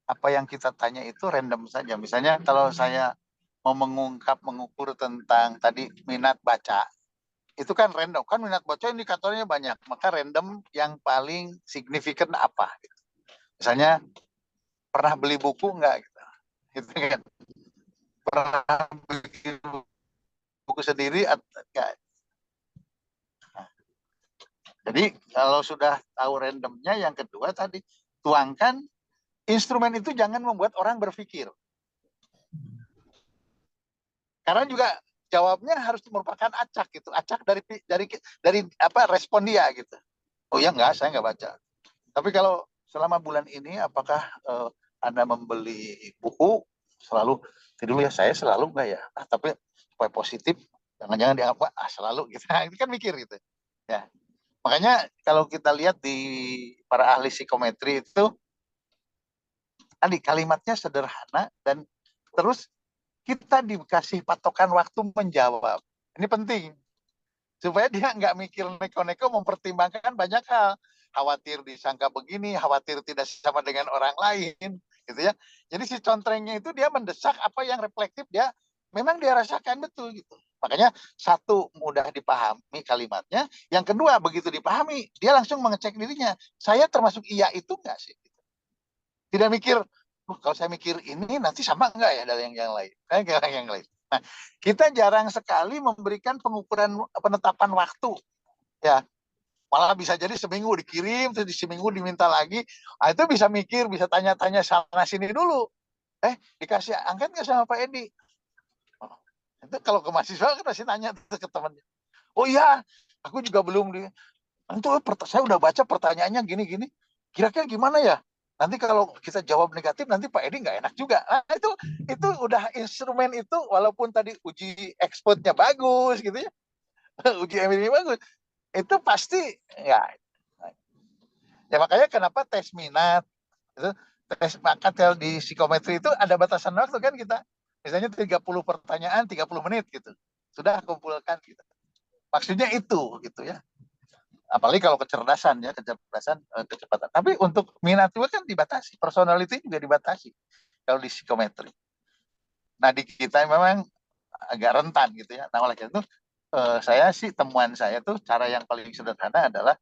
apa yang kita tanya itu random saja. Misalnya kalau saya mau mengukur tentang tadi minat baca, itu kan random. Kan minat baca indikatornya banyak, maka random yang paling signifikan apa? Misalnya pernah beli buku enggak? Gitu kan. Pernah bikin buku sendiri atau enggak? Jadi kalau sudah tahu randomnya, yang kedua tadi tuangkan instrumen itu jangan membuat orang berpikir. Karena juga jawabnya harus merupakan acak gitu, acak dari apa respon dia gitu. Oh ya enggak, saya enggak baca. Tapi kalau selama bulan ini apakah Anda membeli buku selalu? Dulu ya saya selalu enggak ya. Tapi supaya positif, jangan-jangan dianggap selalu gitu. Ini kan mikir gitu. Ya. Makanya kalau kita lihat di para ahli psikometri itu, tadi kalimatnya sederhana dan terus kita dikasih patokan waktu menjawab. Ini penting supaya dia nggak mikir neko-neko, mempertimbangkan banyak hal. Khawatir disangka begini, khawatir tidak sama dengan orang lain, gitu ya. Jadi si contrengnya itu dia mendesak apa yang reflektif dia memang dia rasakan betul gitu. Makanya satu, mudah dipahami kalimatnya. Yang kedua, begitu dipahami, dia langsung mengecek dirinya. Saya termasuk iya itu nggak sih? Tidak mikir, kalau saya mikir ini nanti sama nggak ya dari yang lain? Yang lain. Nah, kita jarang sekali memberikan pengukuran penetapan waktu. Ya, malah bisa jadi seminggu dikirim, terus di seminggu diminta lagi. Nah, itu bisa mikir, bisa tanya-tanya sana sini dulu. Dikasih angkat nggak sama Pak Edi? Oh, itu kalau ke mahasiswa kan pasti tanya ke temannya. Oh iya, aku juga belum di. Itu saya udah baca pertanyaannya gini-gini. Kira-kira gimana ya? Nanti kalau kita jawab negatif, nanti Pak Edi nggak enak juga. Nah, itu udah instrumen itu, walaupun tadi uji expertnya bagus gitu ya, uji empirisnya bagus, itu pasti ya. Ya makanya kenapa tes minat, itu tes bakat di psikometri itu ada batasan waktu kan kita. Misalnya 30 pertanyaan, 30 menit gitu. Sudah kumpulkan gitu. Maksudnya itu gitu ya. Apalagi kalau kecerdasan ya, kecepatan. Tapi untuk minat juga kan dibatasi, personality juga dibatasi kalau di psikometri. Nah di kita memang agak rentan gitu ya. Nah oleh karena itu saya sih, temuan saya tuh cara yang paling sederhana adalah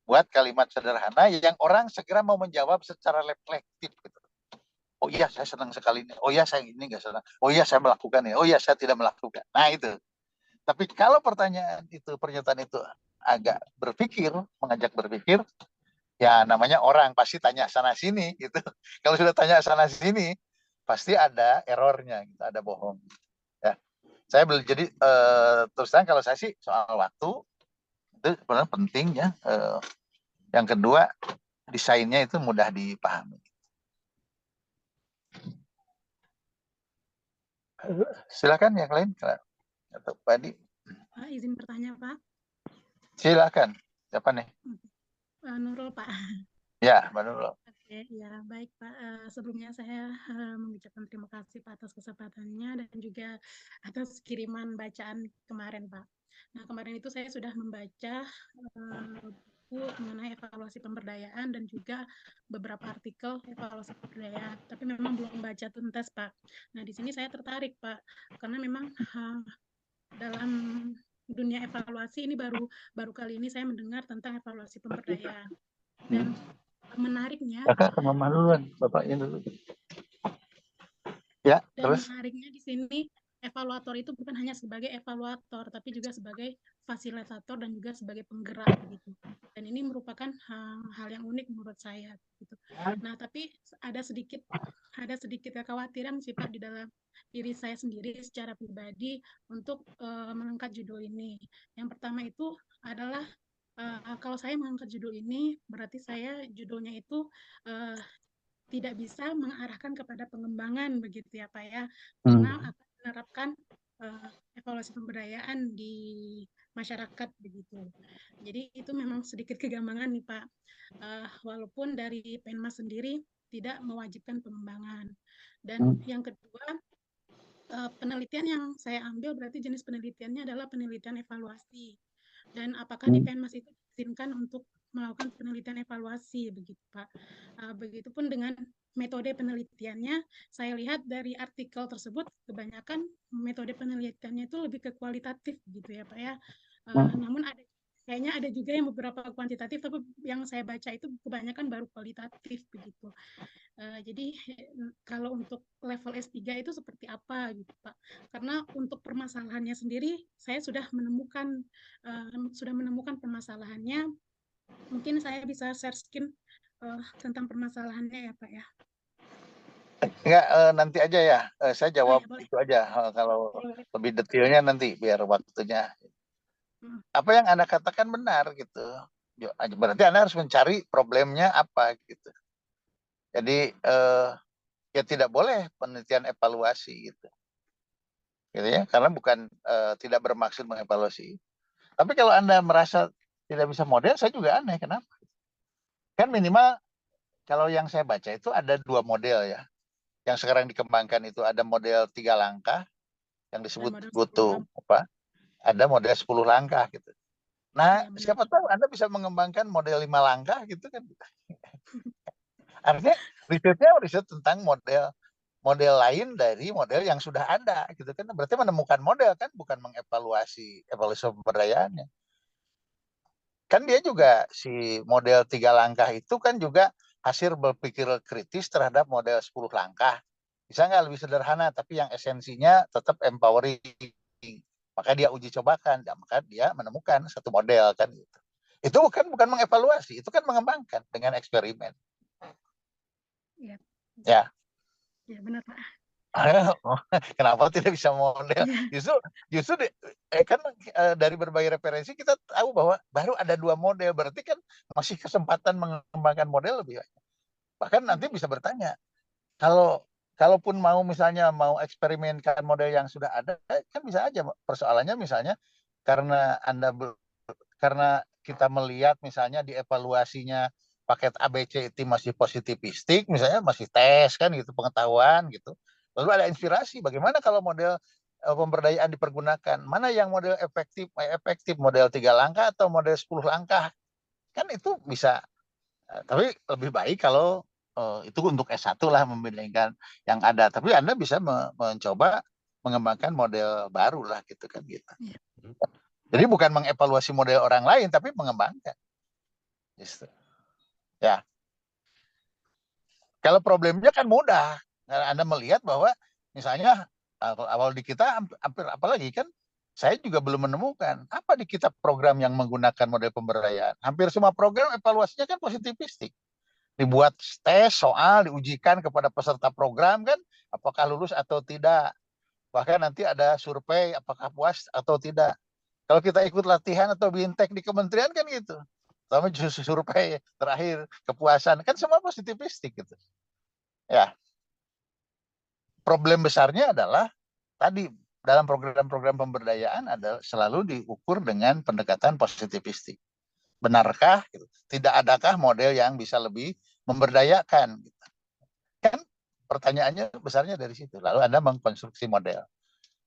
buat kalimat sederhana yang orang segera mau menjawab secara reflektif gitu. Oh iya saya senang sekali ini. Oh iya saya ini nggak senang. Oh iya saya melakukan ya. Oh iya saya tidak melakukan. Nah itu. Tapi kalau pertanyaan itu, pernyataan itu agak berpikir, mengajak berpikir, ya namanya orang pasti tanya sana sini gitu. Kalau sudah tanya sana sini, pasti ada errornya, gitu, ada bohong. Ya, saya beli jadi terus terang kalau saya sih soal waktu itu sebenarnya penting ya. Yang kedua, desainnya itu mudah dipahami. Silakan yang lain, atau Pak Adi. Pak, izin bertanya, Pak. Silakan. Siapa nih? Nurul, Pak. Ya, Mbak Nurul. Oke, ya baik Pak. Sebelumnya saya mengucapkan terima kasih Pak atas kesempatannya dan juga atas kiriman bacaan kemarin Pak. Nah kemarin itu saya sudah membaca buku mengenai evaluasi pemberdayaan dan juga beberapa artikel evaluasi pemberdayaan, tapi memang belum baca tuntas Pak. Nah di sini saya tertarik Pak, karena memang dalam dunia evaluasi ini baru kali ini saya mendengar tentang evaluasi pemberdayaan. Dan menariknya, Kakak sama Mama duluan, bapaknya dulu. Ya, dan terus? menariknya di sini evaluator itu bukan hanya sebagai evaluator, tapi juga sebagai fasilitator dan juga sebagai penggerak begitu. Dan ini merupakan hal yang unik menurut saya gitu. Nah, tapi ada sedikit kekhawatiran sih Pak di dalam diri saya sendiri secara pribadi untuk mengangkat judul ini. Yang pertama itu adalah kalau saya mengangkat judul ini berarti saya judulnya itu tidak bisa mengarahkan kepada pengembangan begitu ya Pak ya, karena akan menerapkan evaluasi pemberdayaan di masyarakat begitu. Jadi itu memang sedikit kegambangan nih Pak, walaupun dari Penmas sendiri tidak mewajibkan pengembangan. Dan yang kedua, penelitian yang saya ambil berarti jenis penelitiannya adalah penelitian evaluasi. Dan apakah di Penmas itu diizinkan untuk melakukan penelitian evaluasi begitu Pak. Begitupun dengan metode penelitiannya, saya lihat dari artikel tersebut kebanyakan metode penelitiannya itu lebih ke kualitatif gitu ya Pak ya. Namun kayaknya ada juga yang beberapa kuantitatif, tapi yang saya baca itu kebanyakan baru kualitatif begitu. Jadi kalau untuk level S3 itu seperti apa gitu Pak? Karena untuk permasalahannya sendiri saya sudah menemukan permasalahannya. Mungkin saya bisa share screen tentang permasalahannya ya Pak ya. Enggak, nanti aja ya. Saya jawab ya, itu aja. Kalau boleh. lebih detailnya nanti biar waktunya. Apa yang Anda katakan benar gitu. Berarti Anda harus mencari problemnya apa gitu. Jadi ya tidak boleh penelitian evaluasi gitu. Gitu ya, karena bukan tidak bermaksud mengevaluasi. Tapi kalau Anda merasa tidak bisa model, saya juga aneh. Kenapa? Kan minimal kalau yang saya baca itu ada 2 model ya. Yang sekarang dikembangkan itu ada model 3 langkah yang disebut model 10 butuh apa? Ada model 10 langkah gitu. Nah, Ya, benar. siapa tahu Anda bisa mengembangkan model 5 langkah gitu kan. Artinya risetnya riset tentang model lain dari model yang sudah ada gitu kan. Berarti menemukan model kan, bukan mengevaluasi pemberdayaannya. Kan dia juga si model 3 langkah itu kan juga hasil berpikir kritis terhadap model 10 langkah. Bisa nggak lebih sederhana, tapi yang esensinya tetap empowering. Maka dia uji cobakan, dan maka dia menemukan satu model kan gitu. Itu bukan mengevaluasi, itu kan mengembangkan dengan eksperimen. Ya, Ya. ya benar Pak. Kenapa tidak bisa model? Justru kan dari berbagai referensi kita tahu bahwa baru ada 2 model, berarti kan masih kesempatan mengembangkan model lebih banyak. Bahkan nanti bisa bertanya, kalaupun mau misalnya mau eksperimenkan model yang sudah ada, kan bisa aja persoalannya misalnya karena karena kita melihat misalnya di evaluasinya paket ABC itu masih positivistik, misalnya masih tes kan gitu, pengetahuan gitu. Lalu ada inspirasi, bagaimana kalau model pemberdayaan dipergunakan? Mana yang model efektif model 3 langkah atau model 10 langkah? Kan itu bisa, tapi lebih baik kalau itu untuk S1 lah membandingkan yang ada. Tapi Anda bisa mencoba mengembangkan model baru lah gitu kan gitu. Ya. Jadi bukan mengevaluasi model orang lain, tapi mengembangkan. Gitu. Ya. Kalau problemnya kan mudah. Anda melihat bahwa misalnya awal di kita hampir apalagi kan saya juga belum menemukan apa di kita program yang menggunakan model pemberdayaan. Hampir semua program evaluasinya kan positivistik. Dibuat tes, soal, diujikan kepada peserta program kan, apakah lulus atau tidak. Bahkan nanti ada survei apakah puas atau tidak. Kalau kita ikut latihan atau bintek di kementerian kan gitu. Sama justru survei terakhir kepuasan kan semua positivistik gitu. Ya, problem besarnya adalah tadi dalam program-program pemberdayaan adalah selalu diukur dengan pendekatan positivistik. Benarkah? Gitu. Tidak adakah model yang bisa lebih memberdayakan? Gitu. Kan pertanyaannya besarnya dari situ. Lalu Anda mengkonstruksi model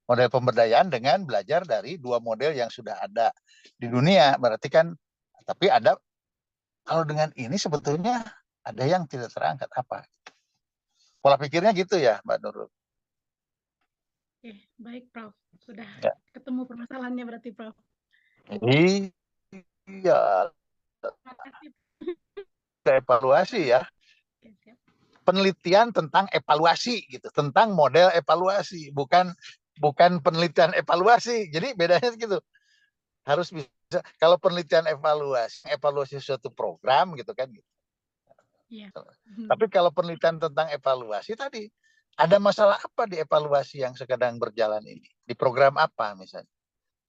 pemberdayaan dengan belajar dari 2 model yang sudah ada di dunia. Berarti kan, tapi ada kalau dengan ini sebetulnya ada yang tidak terangkat apa? Pola pikirnya gitu ya, Mbak Nurul. Oke, baik Prof. Sudah Ya. ketemu permasalahannya berarti Prof. Iya, evaluasi ya. Oke, siap. Penelitian tentang evaluasi gitu, tentang model evaluasi, bukan penelitian evaluasi. Jadi bedanya gitu. Harus bisa kalau penelitian evaluasi suatu program gitu kan gitu. Iya. Tapi kalau penelitian tentang evaluasi tadi, ada masalah apa di evaluasi yang sedang berjalan ini? Di program apa misalnya?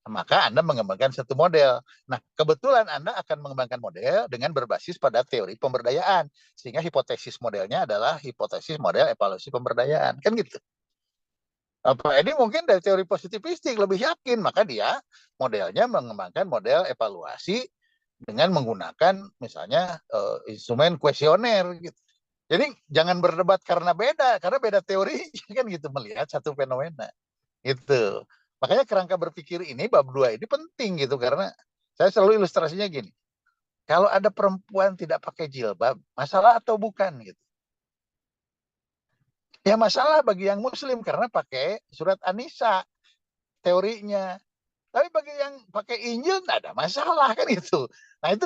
Maka Anda mengembangkan satu model. Nah, kebetulan Anda akan mengembangkan model dengan berbasis pada teori pemberdayaan. Sehingga hipotesis modelnya adalah hipotesis model evaluasi pemberdayaan. Kan gitu. Pak Edi mungkin dari teori positivistik lebih yakin, maka dia modelnya mengembangkan model evaluasi dengan menggunakan misalnya instrumen kuesioner gitu. Jadi jangan berdebat karena beda teori kan gitu, melihat satu fenomena. Gitu. Makanya kerangka berpikir ini bab 2 ini penting gitu, karena saya selalu ilustrasinya gini. Kalau ada perempuan tidak pakai jilbab, masalah atau bukan gitu. Ya masalah bagi yang muslim karena pakai surat An-Nisa teorinya. Tapi bagi yang pakai Injil tidak ada masalah kan itu. Nah itu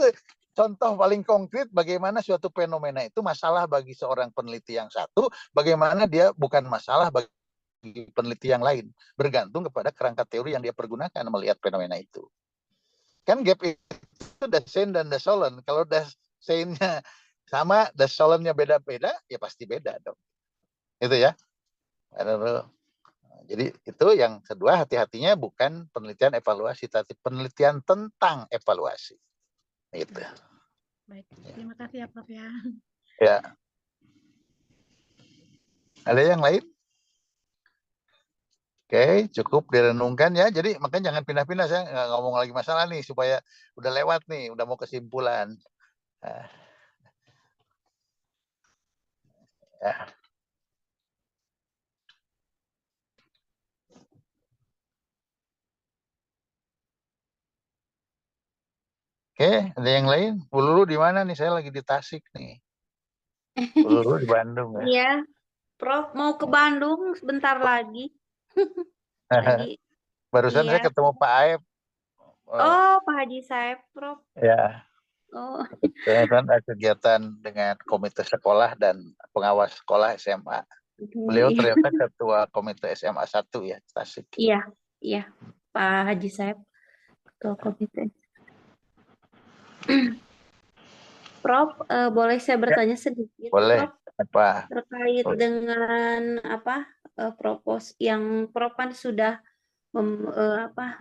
contoh paling konkret bagaimana suatu fenomena itu masalah bagi seorang peneliti yang satu, bagaimana dia bukan masalah bagi peneliti yang lain. Bergantung kepada kerangka teori yang dia pergunakan melihat fenomena itu. Kan gap itu Dasein dan Dasolen. Kalau Daseinnya sama, Dasolennya beda-beda, ya pasti beda dong. Itu ya. Jadi itu yang kedua, hati-hatinya bukan penelitian evaluasi, tapi penelitian tentang evaluasi. Gitu. Baik, terima kasih ya Prof ya. Ya. Ada yang lain? Oke, cukup direnungkan ya. Jadi makanya jangan pindah-pindah, saya nggak ngomong lagi masalah nih supaya udah lewat nih, udah mau kesimpulan. Nah, ya. Oke, ada yang lain? Bu Lulu di mana nih? Saya lagi di Tasik nih. Bu Lulu di Bandung ya. Iya, Prof mau ke Bandung sebentar lagi. Lagi, Barusan iya. saya ketemu Pak Aep. Oh, Pak Haji Saeb, Prof. Ya, Oh, kan ada kegiatan dengan komite sekolah dan pengawas sekolah SMA. Beliau iya, ternyata ketua komite SMA 1 ya, Tasik. iya, iya, Pak Haji Saeb, Ketua Komite. Prof, boleh saya bertanya sedikit, Boleh. Prof, Apa? terkait dengan apa yang Prof kan sudah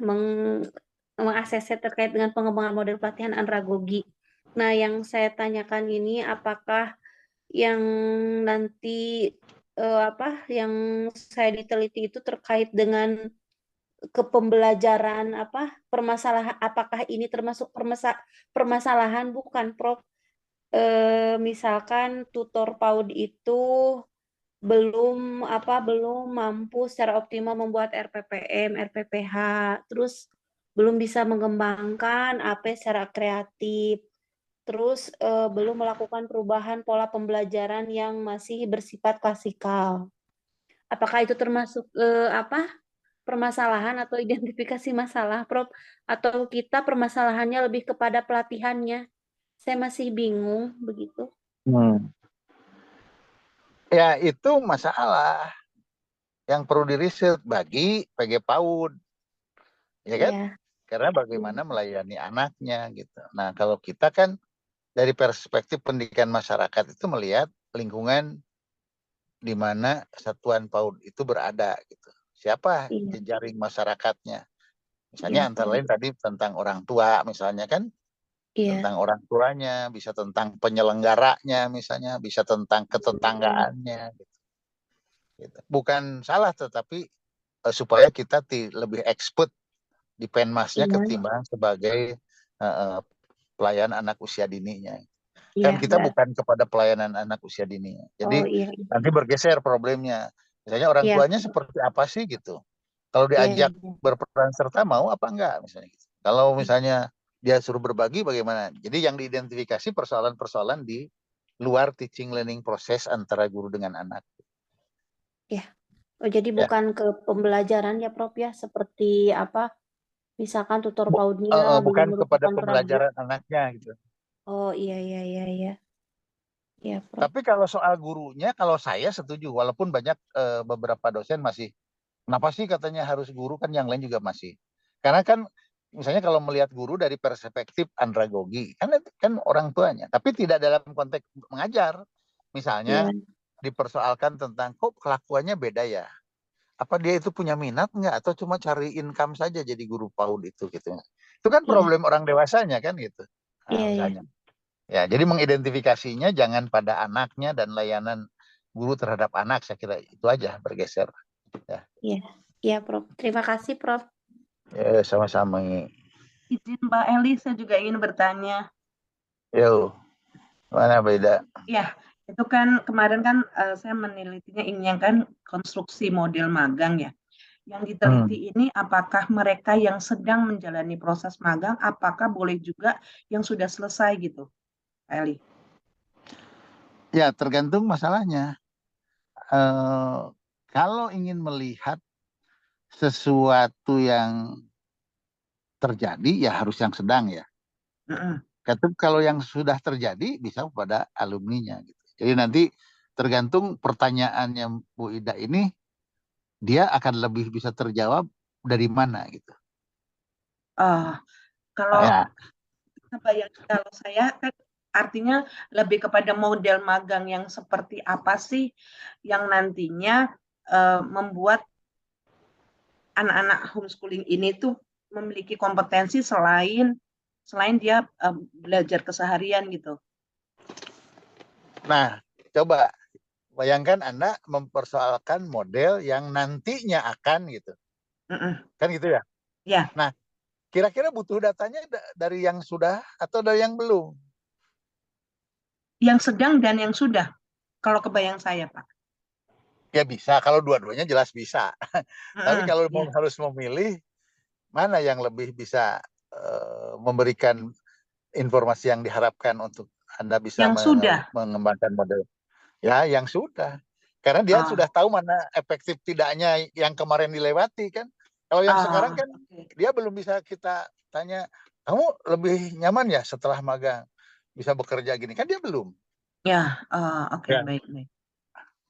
meng-ACC terkait dengan pengembangan model pelatihan andragogi. Nah, yang saya tanyakan ini apakah yang nanti yang saya diteliti itu terkait dengan kepembelajaran permasalahan, apakah ini termasuk permasalahan bukan, Prof? Misalkan tutor PAUD itu belum mampu secara optimal membuat RPPM, RPPH, terus belum bisa mengembangkan AP secara kreatif, terus belum melakukan perubahan pola pembelajaran yang masih bersifat klasikal. Apakah itu termasuk permasalahan atau identifikasi masalah, Prof? Atau kita permasalahannya lebih kepada pelatihannya? Saya masih bingung begitu. Ya, itu masalah yang perlu diriset bagi PG PAUD. Ya kan? Iya, Karena bagaimana melayani anaknya gitu. Nah, kalau kita kan dari perspektif pendidikan masyarakat itu melihat lingkungan di mana satuan PAUD itu berada gitu. Siapa iya, jejaring masyarakatnya? Misalnya iya, antara Prof. lain tadi tentang orang tua misalnya kan, Iya, tentang orang tuanya, bisa tentang penyelenggaranya misalnya, bisa tentang ketetanggaannya gitu. Bukan salah, tetapi supaya kita lebih expert di Penmasnya iya, ketimbang sebagai uh, pelayan anak usia dininya. iya, Kan kita Mbak. bukan kepada pelayanan anak usia dininya. Oh, Jadi iya, nanti bergeser problemnya. Misalnya orang iya, tuanya seperti apa sih gitu. Kalau iya, diajak iya, berperan serta mau apa enggak misalnya gitu. Kalau misalnya dia suruh berbagi bagaimana. Jadi yang diidentifikasi persoalan-persoalan di luar teaching learning proses antara guru dengan anak. iya. Oh, jadi Ya. bukan ke pembelajaran ya, Prof ya, seperti misalkan tutor PAUD-nya belum Bukan kepada merupakan peran guru. pembelajaran anaknya gitu. Oh, iya, iya, iya, iya. Iya, Prof. Tapi kalau soal gurunya, kalau saya setuju, walaupun banyak beberapa dosen masih, kenapa sih katanya harus guru, kan yang lain juga masih. Karena kan misalnya kalau melihat guru dari perspektif andragogi, kan orang tuanya, tapi tidak dalam konteks mengajar. Iya, Misalnya dipersoalkan tentang kok kelakuannya beda ya. Apa dia itu punya minat nggak atau cuma cari income saja jadi guru PAUD itu gitu. Itu kan iya, problem orang dewasanya kan gitu. iya, Nah, iya, misalnya. Ya, jadi mengidentifikasinya jangan pada anaknya dan layanan guru terhadap anak, saya kira itu aja bergeser. Ya, iya, iya, Prof. Terima kasih, Prof. ya sama-sama. Izin Mbak Eli, saya juga ingin bertanya. Yo, mana beda? Ya, itu kan kemarin kan saya menelitinya ini yang kan konstruksi model magang ya. Yang diteliti ini apakah mereka yang sedang menjalani proses magang, apakah boleh juga yang sudah selesai gitu, Pak Eli? Ya, tergantung masalahnya. Kalau ingin melihat sesuatu yang terjadi, ya harus yang sedang ya. Kalau yang sudah terjadi bisa kepada alumninya gitu. Jadi nanti tergantung pertanyaannya Bu Ida ini, dia akan lebih bisa terjawab dari mana gitu. Kalau Ya. kalau saya kan artinya lebih kepada model magang yang seperti apa sih yang nantinya membuat anak-anak homeschooling ini tuh memiliki kompetensi selain dia belajar keseharian gitu. Nah, coba bayangkan Anda mempersoalkan model yang nantinya akan gitu. Kan gitu ya? Ya. Nah, kira-kira butuh datanya dari yang sudah atau dari yang belum? Yang sedang dan yang sudah. Kalau kebayang saya, Pak. Ya bisa, kalau dua-duanya jelas bisa. Tapi kalau Ya. harus memilih, mana yang lebih bisa memberikan informasi yang diharapkan untuk Anda bisa Yang sudah. mengembangkan model? Ya, yang sudah. Karena dia sudah tahu mana efektif tidaknya yang kemarin dilewati kan. Kalau yang sekarang kan dia belum bisa kita tanya, kamu lebih nyaman ya setelah magang bisa bekerja gini? Kan dia belum. Ya, oke, Ya. baik.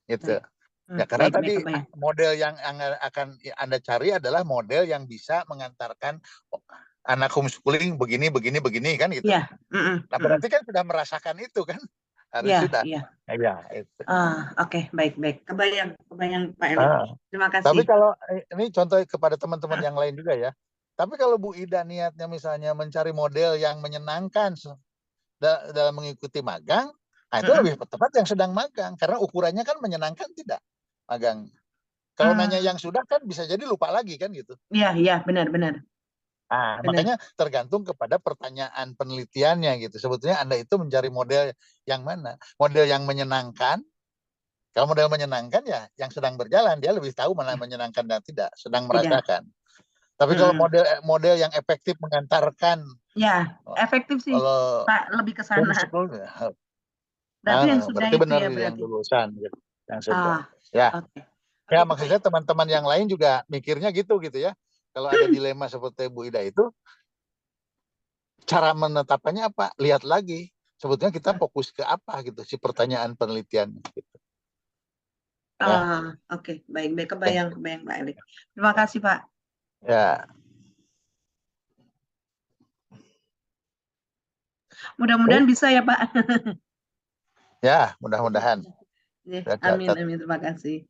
Gitu. Baik. Ya karena Baik, tadi kebayang. model yang akan Anda cari adalah model yang bisa mengantarkan anak homeschooling begini kan gitu. Ya. Nah berarti kan sudah merasakan itu kan? Harus Ya, sudah. ya. Ya, itu. Oke, baik. Kebayang Pak Elik. Terima kasih. Tapi kalau ini contoh kepada teman-teman yang lain juga ya. Tapi kalau Bu Ida niatnya misalnya mencari model yang menyenangkan dalam mengikuti magang, nah itu lebih tepat yang sedang magang karena ukurannya kan menyenangkan tidak magang. Kalau nanya yang sudah kan bisa jadi lupa lagi kan gitu. Iya, benar. Nah, makanya tergantung kepada pertanyaan penelitiannya gitu. Sebetulnya Anda itu mencari model yang mana? Model yang menyenangkan. Kalau model menyenangkan ya yang sedang berjalan, dia lebih tahu mana menyenangkan dan tidak, sedang merasakan. Tapi kalau model yang efektif mengantarkan, ya efektif sih, Pak, lebih ke sana. Berarti yang sudah berarti itu benar ya, berarti. yang lulusan gitu. Yang sudah. Ya. Okay. Ya maksudnya teman-teman yang lain juga mikirnya gitu ya. Kalau ada dilema seperti Bu Ida itu, cara menetapkannya apa? Lihat lagi. Sebetulnya kita fokus ke apa gitu si pertanyaan penelitian gitu. Oke, baik. Kebayang Pak Elik. Terima kasih, Pak. Ya. Mudah-mudahan bisa ya, Pak. Ya, mudah-mudahan. Amin. Terima kasih.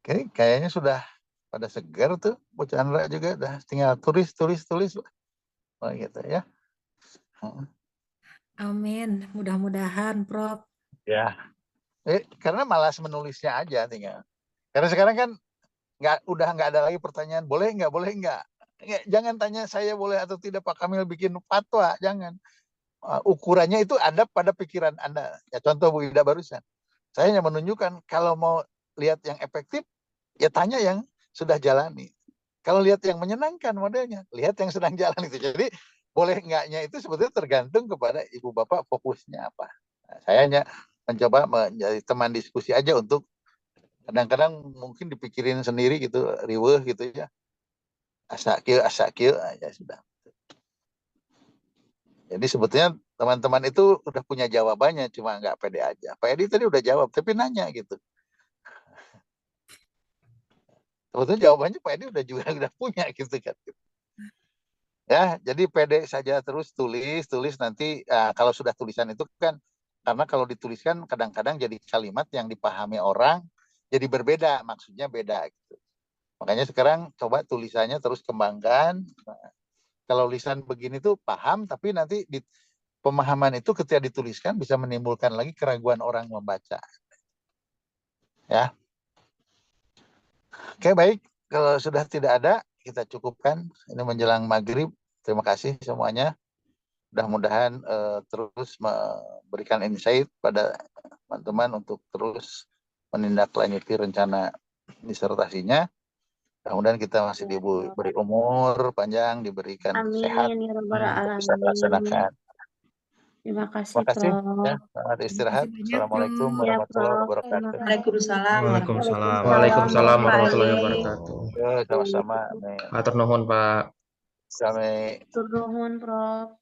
Oke, kayaknya sudah pada segar tuh Bu Chandra juga udah tinggal tulis. Oh, gitu ya. Amin, mudah-mudahan Prof. Ya. Karena malas menulisnya aja tinggal. Karena sekarang kan udah nggak ada lagi pertanyaan boleh nggak. Jangan tanya saya boleh atau tidak Pak Kamil bikin fatwa, jangan. Ukurannya itu ada pada pikiran Anda. Ya contoh Bu Ida barusan. Saya hanya menunjukkan kalau mau lihat yang efektif, ya tanya yang sudah jalani. Kalau lihat yang menyenangkan modelnya, lihat yang sedang jalan itu. Jadi boleh enggaknya itu sebetulnya tergantung kepada Ibu Bapak fokusnya apa. Nah, saya hanya mencoba menjadi teman diskusi aja untuk kadang-kadang mungkin dipikirin sendiri gitu, riweuh gitu ya. Asa kieu ya sudah. Jadi sebetulnya teman-teman itu udah punya jawabannya, cuma nggak pede aja. Pak Edi tadi udah jawab, tapi nanya gitu. Sebetulnya jawabannya Pak Edi udah punya gitu kan. Ya, jadi pede saja terus tulis nanti kalau sudah tulisan itu kan karena kalau dituliskan kadang-kadang jadi kalimat yang dipahami orang jadi berbeda, maksudnya beda gitu. Makanya sekarang coba tulisannya terus kembangkan. Kalau lisan begini tuh paham, tapi nanti di pemahaman itu ketika dituliskan bisa menimbulkan lagi keraguan orang membaca. Ya. Oke, baik. Kalau sudah tidak ada, kita cukupkan. Ini menjelang maghrib. Terima kasih semuanya. Mudah-mudahan terus memberikan insight pada teman-teman untuk terus menindaklanjuti rencana disertasinya. Mudah-mudahan kita masih diberi umur panjang, diberikan sehat untuk bisa melaksanakan. Terima kasih, Terima kasih. Prof. Ya, selamat istirahat. Terima kasih banyak, Assalamualaikum Prof. warahmatullahi Prof. wabarakatuh. Waalaikumsalam. Waalaikumsalam Pak warahmatullahi Elik. wabarakatuh. Ya, sama-sama. Matur nuhun, Pak. Sampai Turun, Prof.